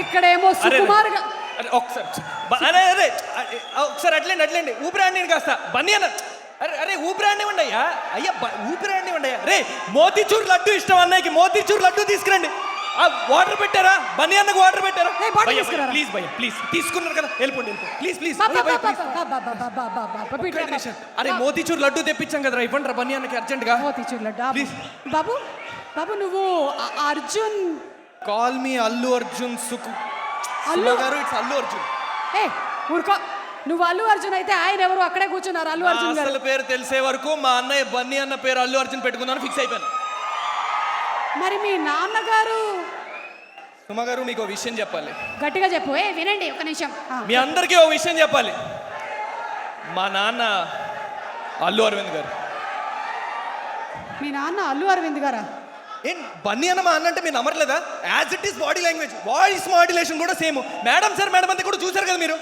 ఇక్కడేమో సుకుమార్ అరే ఒకసారి అట్లేండి ఊపిరాండి కాస్త బన్నీ అన్న. అరే ఊపిరాండి ఉండయ్యా అయ్యా, ఊపిరాండి ఉండయ్యా. రే మోతీచూర్ లడ్డు ఇష్టం అన్నయ్యకి, మోతీచూర్ లడ్డు తీసుకురండి. వాటర్ పెట్టారా? బన్నీ అన్నకు వాటర్ పెట్టారా? ప్లీజ్ భయ్య ప్లీజ్, తీసుకున్నారు కదా వెళ్ళిపోండి. ప్లీజ్. అరే మోతీచూర్ లడ్డు తెప్పించాం కదరా, ఇవ్వండి రా బన్నీ అన్నకి అర్జెంట్ గా. మోతీచూర్ లడ్డు ప్లీజ్. బాబు నువ్వు అర్జున్. Call me Allu Arjun. అల్లు గారు, ఇట్స్ అల్లు అర్జున్. ఊరుకో, నువ్వు అల్లు అర్జున్ అయితే ఆయన ఎవరు అక్కడే కూర్చున్నారు. అల్లు అర్జున్ గారు అసలు పేరు తెలిసే వరకు మా అన్నయ్య బన్నీ అన్న పేరు అల్లు అర్జున్ పెట్టుకుందామని ఫిక్స్ అయిపోయాను. మరి మీ నాన్నగారు? సుమ గారు మీకు విషయం చెప్పాలి. గట్టిగా చెప్పు. వినండి ఒక నిమిషం. మీ అందరికీ ఓ విషయం చెప్పాలి. మా నాన్న అల్లు అరవింద్ గారు. మీ నాన్న అల్లు అరవింద్ గారా? ఏం బన్నీ అన్న మా అన్న అంటే మీరు నమ్మట్లేదా? As it is body language, voice modulation కూడా సేమ్. మేడం సార్ మేడం అంతా కూడా చూసారు కదా మీరు.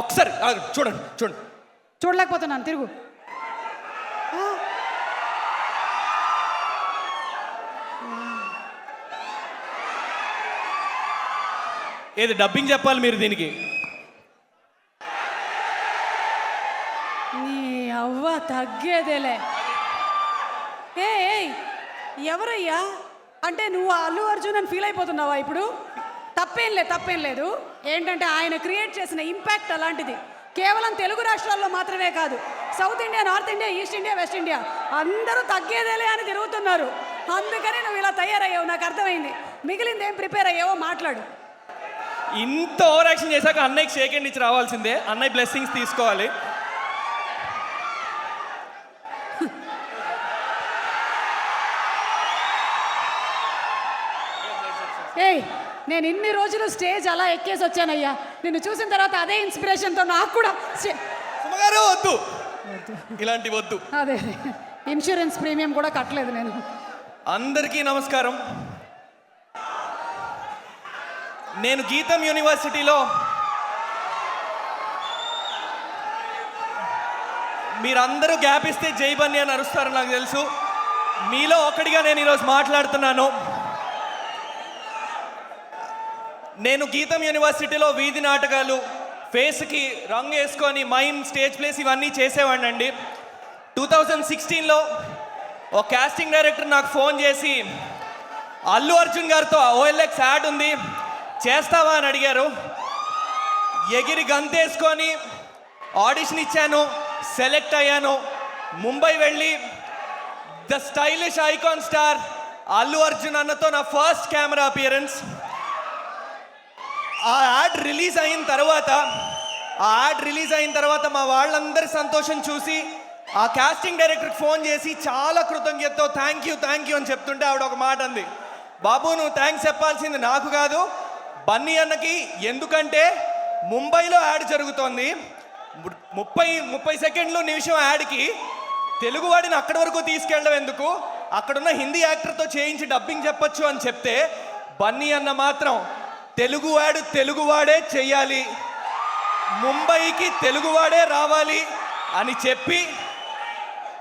ఒకసారి చూడండి. చూడలేకపోతున్నాను, తిరుగు. ఏది డబ్బింగ్ చెప్పాలి మీరు దీనికి? నీ అవ్వ తగ్గేదేలే. ఎవరయ్యా? అంటే నువ్వు అల్లు అర్జున్ అని ఫీల్ అయిపోతున్నావా ఇప్పుడు? తప్పేం లేదు. ఏంటంటే ఆయన క్రియేట్ చేసిన ఇంపాక్ట్ అలాంటిది. కేవలం తెలుగు రాష్ట్రాల్లో మాత్రమే కాదు, south India, north India, east India, west India అందరూ తగ్గేదేలే అని తిరుగుతున్నారు. అందుకని నువ్వు ఇలా తయారయ్యావు, నాకు అర్థమైంది. మిగిలింది ఏం ప్రిపేర్ అయ్యావో మాట్లాడు. ఇంత ఓవర్ యాక్షన్ చేశాక అన్నయ్యకి షేక్ హ్యాండ్ ఇచ్చి రావాల్సిందే. అన్నయ్య బ్లెస్సింగ్స్ తీసుకోవాలి. నేను ఇన్ని రోజులు స్టేజ్ అలా ఎక్కేసి వచ్చానయ్యా. నిన్ను చూసిన తర్వాత అదే ఇన్స్పిరేషన్తో నాకు కూడా సుమగారు వద్దు, ఇలాంటి వద్దు. అదే ఇన్సూరెన్స్ ప్రీమియం కూడా కట్టలేదు నేను. అందరికీ నమస్కారం. నేను గీతం యూనివర్సిటీలో మీరందరూ గ్యాప్ ఇస్తే జై బన్నీ అని అరుస్తారని నాకు తెలుసు. మీలో ఒకటిగా నేను ఈరోజు మాట్లాడుతున్నాను. నేను గీతం యూనివర్సిటీలో వీధి నాటకాలు, ఫేస్కి రంగు వేసుకొని మైమ్, స్టేజ్ ప్లేస్ ఇవన్నీ చేసేవాడిని అండి. 2016లో ఒక కాస్టింగ్ డైరెక్టర్ నాకు ఫోన్ చేసి అల్లు అర్జున్ గారితో OLX యాడ్ ఉంది చేస్తావా అని అడిగారు. ఎగిరి గంతేసుకొని ఆడిషన్ ఇచ్చాను, సెలెక్ట్ అయ్యాను. ముంబై వెళ్ళి the stylish icon star Allu Arjun అన్నతో నా ఫస్ట్ కెమెరా అపియరెన్స్. ఆ యాడ్ రిలీజ్ అయిన తర్వాత మా వాళ్ళందరి సంతోషం చూసి ఆ కాస్టింగ్ డైరెక్టర్కి ఫోన్ చేసి చాలా కృతజ్ఞతతో థ్యాంక్ యూ అని చెప్తుంటే ఆవిడ ఒక మాట అంది, బాబు నువ్వు థ్యాంక్స్ చెప్పాల్సింది నాకు కాదు బన్నీ అన్నకి. ఎందుకంటే ముంబైలో యాడ్ జరుగుతోంది, 30 సెకండ్లు నిమిషం యాడ్కి తెలుగువాడిని అక్కడి వరకు తీసుకెళ్ళడం ఎందుకు, అక్కడున్న హిందీ యాక్టర్తో చేయించి డబ్బింగ్ చెప్పచ్చు అని చెప్తే బన్నీ అన్న మాత్రం తెలుగువాడే చెయ్యాలి, ముంబైకి తెలుగువాడే రావాలి అని చెప్పి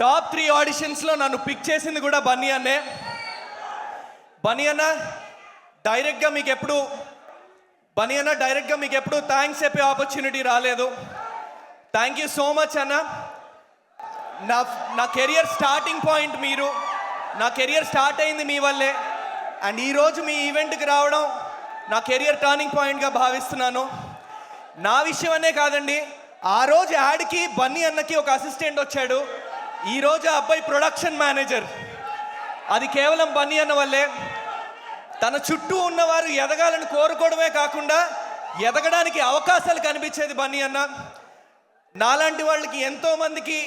టాప్ 3 ఆడిషన్స్లో నన్ను పిక్ చేసింది కూడా బన్నీ అన్నే. బన్నీ అన్న డైరెక్ట్గా మీకు ఎప్పుడు థ్యాంక్స్ చెప్పే ఆపర్చునిటీ రాలేదు. థ్యాంక్ యూ సో మచ్ అన్న. నా కెరియర్ స్టార్టింగ్ పాయింట్ మీరు. నా కెరియర్ స్టార్ట్ అయింది మీ వల్లే. అండ్ ఈరోజు మీ ఈవెంట్కి రావడం నా కెరియర్ టర్నింగ్ పాయింట్గా భావిస్తున్నాను. నా విషయం అనే కాదండి, ఆ రోజు యాడ్కి బన్నీ అన్నకి ఒక అసిస్టెంట్ వచ్చాడు. ఈరోజు ఆ అబ్బాయి ప్రొడక్షన్ మేనేజర్. అది కేవలం బన్నీ అన్న వల్లే. తన చుట్టూ ఉన్నవారు ఎదగాలని కోరుకోవడమే కాకుండా ఎదగడానికి అవకాశాలు కనిపించేది బన్నీ అన్న. నాలాంటి వాళ్ళకి ఎంతోమందికి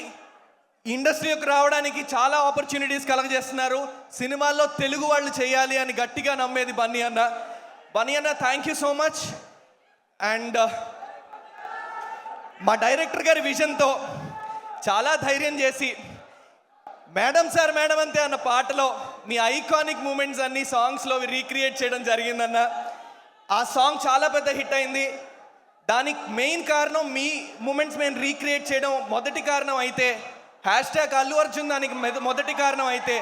ఇండస్ట్రీకి రావడానికి చాలా ఆపర్చునిటీస్ కలగజేస్తున్నారు. సినిమాల్లో తెలుగు వాళ్ళు చేయాలి అని గట్టిగా నమ్మేది బన్నీ అన్న. బన్నీ అన్న thank you so much. And మా డైరెక్టర్ గారి విజన్తో చాలా ధైర్యం చేసి మేడం సార్ మేడం అంతే అన్న పాటలో మీ ఐకానిక్ మూమెంట్స్ అన్ని సాంగ్స్లో రీక్రియేట్ చేయడం జరిగిందన్న. ఆ సాంగ్ చాలా పెద్ద హిట్ అయింది. దానికి మెయిన్ కారణం మీ మూమెంట్స్ మేము రీక్రియేట్ చేయడం మొదటి కారణం అయితే, #అల్లు అర్జున్ దానికి మొదటి కారణం అయితే,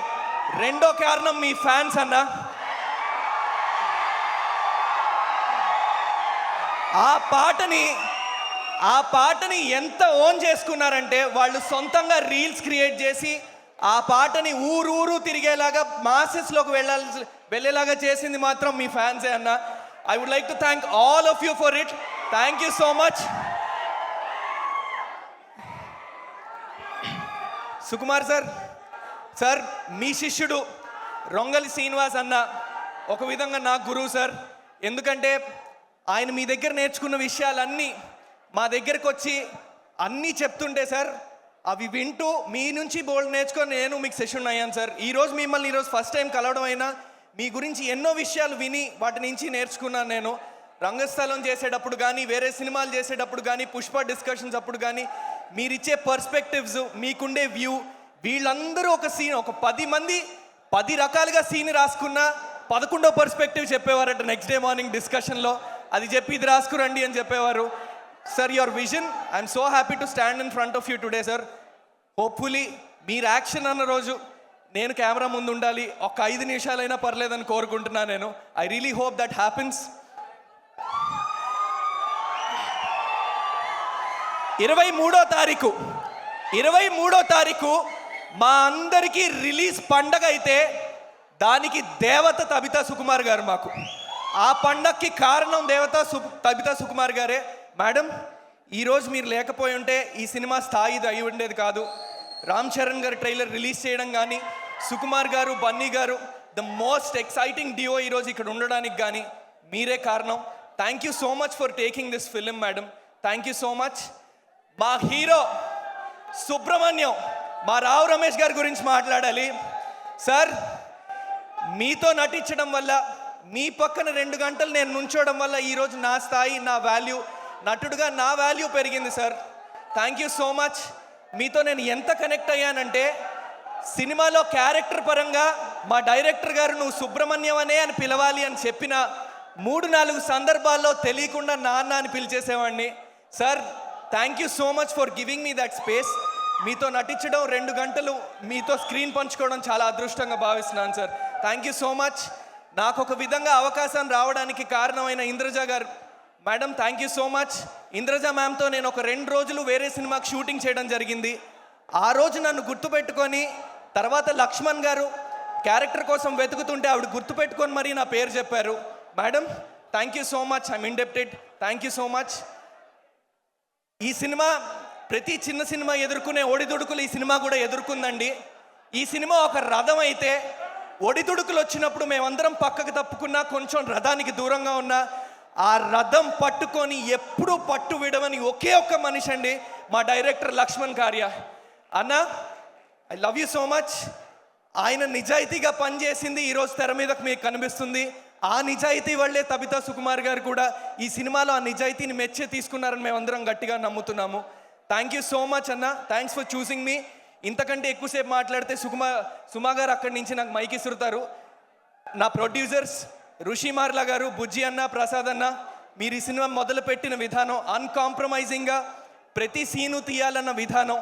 రెండో కారణం మీ ఫ్యాన్స్ అన్న. ఆ పాటని ఎంత ఓన్ చేసుకున్నారంటే వాళ్ళు సొంతంగా రీల్స్ క్రియేట్ చేసి ఆ పాటని ఊరు తిరిగేలాగా మాసెస్లోకి వెళ్ళేలాగా చేసింది మాత్రం మీ ఫ్యాన్సే అన్న. I would like to thank all of you for it. Thank you so much. Sukumar sir మీ శిష్యుడు రొంగలి శ్రీనివాస్ అన్న ఒక విధంగా నా గురువు సార్. ఎందుకంటే ఆయన మీ దగ్గర నేర్చుకున్న విషయాలన్నీ మా దగ్గరకు వచ్చి అన్నీ చెప్తుంటే సార్ అవి వింటూ మీ నుంచి బోల్డ్ నేర్చుకొని నేను మీకు సెషన్ అయ్యాను సార్. మిమ్మల్ని ఈరోజు ఫస్ట్ టైం కలవడం అయినా మీ గురించి ఎన్నో విషయాలు విని వాటి నుంచి నేర్చుకున్నాను నేను. రంగస్థలం చేసేటప్పుడు కానీ వేరే సినిమాలు చేసేటప్పుడు కానీ పుష్ప డిస్కషన్స్ అప్పుడు కానీ మీరిచ్చే పర్స్పెక్టివ్స్ మీకుండే వ్యూ వీళ్ళందరూ ఒక 10 మంది 10 రకాలుగా సీన్ రాసుకున్న 11వ పర్స్పెక్టివ్ చెప్పేవారట నెక్స్ట్ డే మార్నింగ్ డిస్కషన్లో. అది చెప్పి ఇది రాసుకురండి అని చెప్పేవారు. Sir your vision I'm so happy to stand in front of you today sir. Hopefully మీరు యాక్షన్ అన్న రోజు నేను కెమెరా ముందు ఉండాలి. ఒక 5 నిమిషాలైనా పర్లేదని కోరుకుంటున్నాను నేను. I really hope that happens. 23వ తారీఖు మా అందరికీ రిలీజ్ పండగ అయితే దానికి దేవత తబితా సుకుమార్ గారు మాకు. ఆ పండగకి కారణం తబితా సుకుమార్ గారే. మేడం ఈరోజు మీరు లేకపోయి ఉంటే ఈ సినిమా స్థాయి ఇది అయి ఉండేది కాదు. రామ్ చరణ్ గారు ట్రైలర్ రిలీజ్ చేయడం కానీ సుకుమార్ గారు బన్నీ గారు ద మోస్ట్ ఎక్సైటింగ్ డియో ఈరోజు ఇక్కడ ఉండడానికి కానీ మీరే కారణం. Thank you so much for taking this film madam. Thank you so much. మా హీరో సుబ్రహ్మణ్యం మా రావు రమేష్ గారి గురించి మాట్లాడాలి సార్. మీతో నటించడం వల్ల మీ పక్కన 2 గంటలు నేను నుంచోవడం వల్ల ఈరోజు నా స్థాయి నా వాల్యూ నటుడుగా నా వాల్యూ పెరిగింది sir. Thank you so much. మీతో నేను ఎంత కనెక్ట్ అయ్యానంటే సినిమాలో క్యారెక్టర్ పరంగా మా డైరెక్టర్ గారు నువ్వు సుబ్రహ్మణ్యం అనే అని పిలవాలి అని చెప్పిన 3-4 సందర్భాల్లో తెలియకుండా నాన్న అని పిలిచేసేవాడిని sir. Thank you so much for giving me that space. మీతో నటించడం 2 గంటలు మీతో స్క్రీన్ పంచుకోవడం చాలా అదృష్టంగా భావిస్తున్నాను sir. Thank you so much. నాకు ఒక విధంగా అవకాశం రావడానికి కారణమైన ఇంద్రజ గారు madam thank you so much. Indraja మ్యామ్తో నేను ఒక 2 రోజులు వేరే సినిమాకి షూటింగ్ చేయడం జరిగింది. ఆ రోజు నన్ను గుర్తుపెట్టుకొని తర్వాత లక్ష్మణ్ గారు క్యారెక్టర్ కోసం వెతుకుతుంటే ఆవిడ గుర్తుపెట్టుకొని మరీ నా పేరు చెప్పారు. Madam thank you so much. I'm indebted. Thank you so much. ఈ సినిమా ప్రతి చిన్న సినిమా ఎదుర్కొనే ఒడిదుడుకులు ఈ సినిమా కూడా ఎదుర్కొందండి. ఈ సినిమా ఒక రథం అయితే ఒడిదుడుకులు వచ్చినప్పుడు మేమందరం పక్కకు తప్పుకున్నా కొంచెం రథానికి దూరంగా ఉన్నా ఆ రథం పట్టుకొని ఎప్పుడూ పట్టు విడవని ఒకే ఒక్క మనిషి అండి మా డైరెక్టర్ లక్ష్మణ్ కార్య అన్న. I love you so much. ఆయన నిజాయితీగా పనిచేసింది ఈరోజు తెర మీదకు మీకు కనిపిస్తుంది. ఆ నిజాయితీ వల్లే తబితా సుకుమార్ గారు కూడా ఈ సినిమాలో ఆ నిజాయితీని మెచ్చే తీసుకున్నారని మేమందరం గట్టిగా నమ్ముతున్నాము. థ్యాంక్ యూ సో మచ్ అన్న. థ్యాంక్స్ ఫర్ చూసింగ్ మీ. ఇంతకంటే ఎక్కువసేపు మాట్లాడితే సుమా గారు అక్కడి నుంచి నాకు మైక్ ఇస్తుతారు. నా ప్రొడ్యూసర్స్ ఋషిమార్ల గారు, బుజ్జి అన్న, ప్రసాద్ అన్న, మీరు ఈ సినిమా మొదలుపెట్టిన విధానం అన్కాంప్రమైజింగ్గా ప్రతి సీను తీయాలన్న విధానం,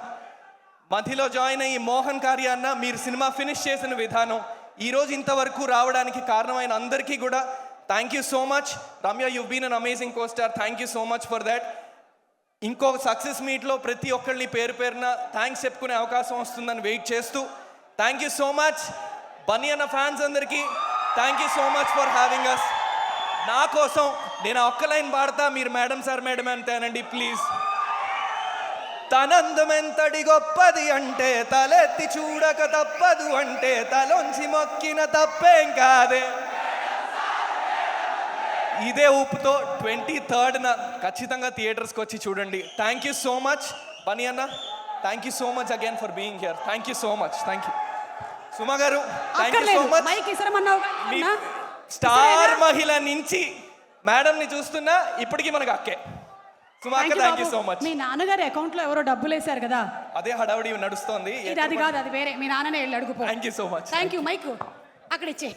మధ్యలో జాయిన్ అయ్యి మోహన్ కార్య అన్న మీరు సినిమా ఫినిష్ చేసిన విధానం, ఈరోజు ఇంతవరకు రావడానికి కారణమైన అందరికీ కూడా thank you so much. Ramya you been an amazing costar. Thank you so much for that. ఇంకో సక్సెస్ మీట్లో ప్రతి ఒక్కరిని పేరు పేరున థ్యాంక్స్ చెప్పుకునే అవకాశం వస్తుందని వెయిట్ చేస్తూ thank you so much. Bunny అన్న ఫ్యాన్స్ అందరికీ thank you so much for having us. నా కోసం నేను ఒక్క లైన్ పాడతా, మీరు మేడం సార్ మేడం అంతేనండి ప్లీజ్. తనందమెంతటి గొప్పది అంటే తలెత్తి చూడక తప్పదు అంటే తలొంచి మొక్కిన తప్పేం కాదే. ఇదే ఊపుతో 23rd ఖచ్చితంగా థియేటర్స్కి వచ్చి చూడండి. Thank you so much Bunny అన్న. Thank you so much again for being here. Thank you so much. Thank you Suma గారు. Thank you so much. మీ స్టార్ మహిళ నుంచి మేడంని చూస్తున్నా ఇప్పటికీ మనకు అక్కే. సుమా అక్క థ్యాంక్ యూ సో మచ్. మీ నాన్నగారి అకౌంట్లో ఎవరో డబ్బులు వేశారు కదా, అదే హడావుడి నడుస్తోంది. అది కాదు, అది వేరే. మీ నాన్ననే వెళ్ళి అడుగుపో. Thank you so much. Thank you. Mike అక్కడ ఇచ్చే.